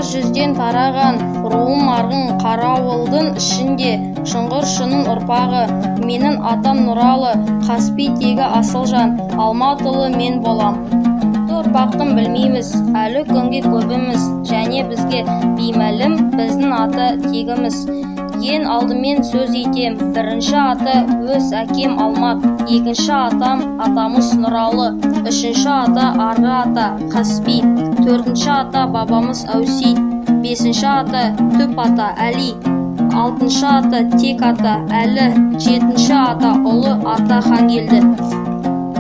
жүзден тараған руым арғын қарауылдың ішінде шыңғыр шының ұрпағы. Менің атам Нұралы, Каспий тегі Асылжан, Алматылы мен болам. Ұрпақтың білмейміз, әлі күнге көбіміз, және бізге беймәлім біздің аты тегіміз. Ең алдымен сөз етем, бірінші аты өз әкем Алмат, екінші атамыз Нұралы, үшінші ата арғы ата Каспий, төртінші ата бабамыз Әусейіт, бесінші ата түп ата Әли, алтыншы ата тек ата Әлі, жетінші ата ұлы ата Хангелді.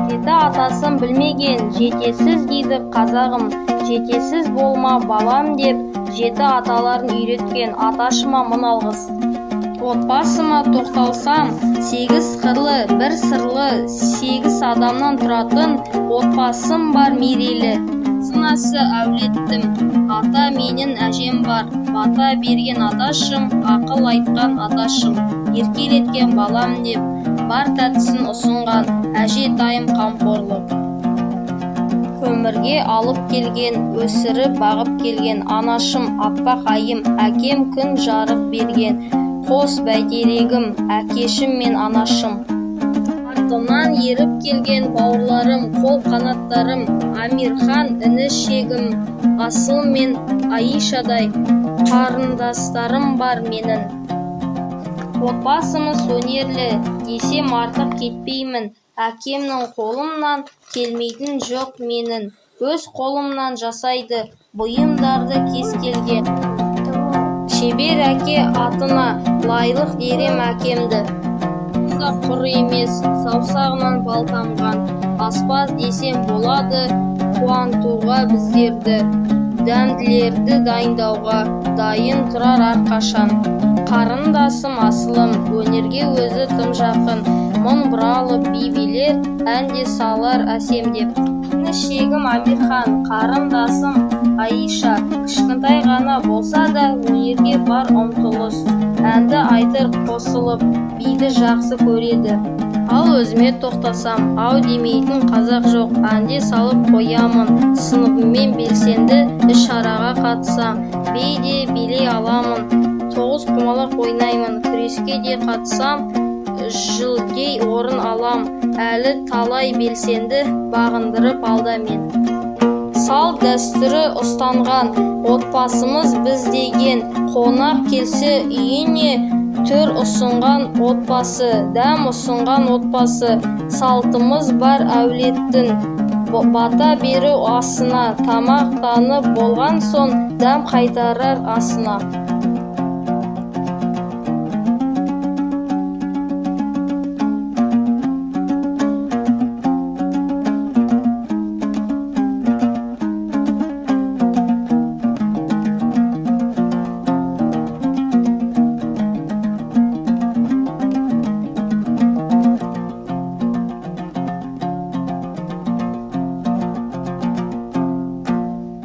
Жеті атасын білмеген жетесіз дейді қазағым, жетесіз болма балам деп жеті аталарын үйреткен аташыма мың алғыс. Отбасыма тоқталсам, 8 қырлы, бір сырлы, 8 адамнан тұратын отбасым бар мерейлі. Сынасы әулеттім, ата менің әжем бар, бата берген аташым, ақыл айтқан аташым, еркелеткен балам деп, бар тәттісін ұсынған әже дайым қамқорлық. Өмірге алып келген, өсіріп бағып келген анашым, аппақ айым, әкем күн жарық берген, қос бәйтерегім, әкешім мен анашым. Артымнан еріп келген бауырларым, қол қанаттарым, Амирхан іні шегім, Асыл мен Аишадай қарындастарым бар менің. Отбасымыз өнерлі, десем артық кетпеймін, әкемнің қолымнан келмейтін жоқ менің. Өз қолымнан жасайды бұйымдарды кез келген. Шебер әке атына лайлық дерем әкемді. Да құр емес, саусағынан бал тамған. Аспаз десем болады, қуантуға біздерді. Дәмділерді дайындауға дайын тұрар әрқашан. Қарындасым асылым, өнерге өзі тым жақын. Мың бұралып бибилер, әнде салар әсемдеп. Шегім Амирхан, қарындасым Аиша, кішкентай ғана болса да өнерге бар ұмтылыс. Әнді айтыр қосылып, биді жақсы көреді. Ал өзіме тоқтасам, ау демейтін қазақ жоқ, әнде салып қоямын. Сыныбыммен белсенді іс-шараға қатысам, бейде билей аламын. 9 құмалақ ойнаймын, күреске де қатысам, жүлде орын алам. Әлі талай белсенді бағындырып алда мен. Сал дәстүрі ұстанған отбасымыз біз деген, қонақ келсе үйіне төр ұсынған отбасы, дәм ұсынған отбасы. Салтымыз бар әулеттің, бата беру асына, тамақтанып болған соң дәм қайтарар асына.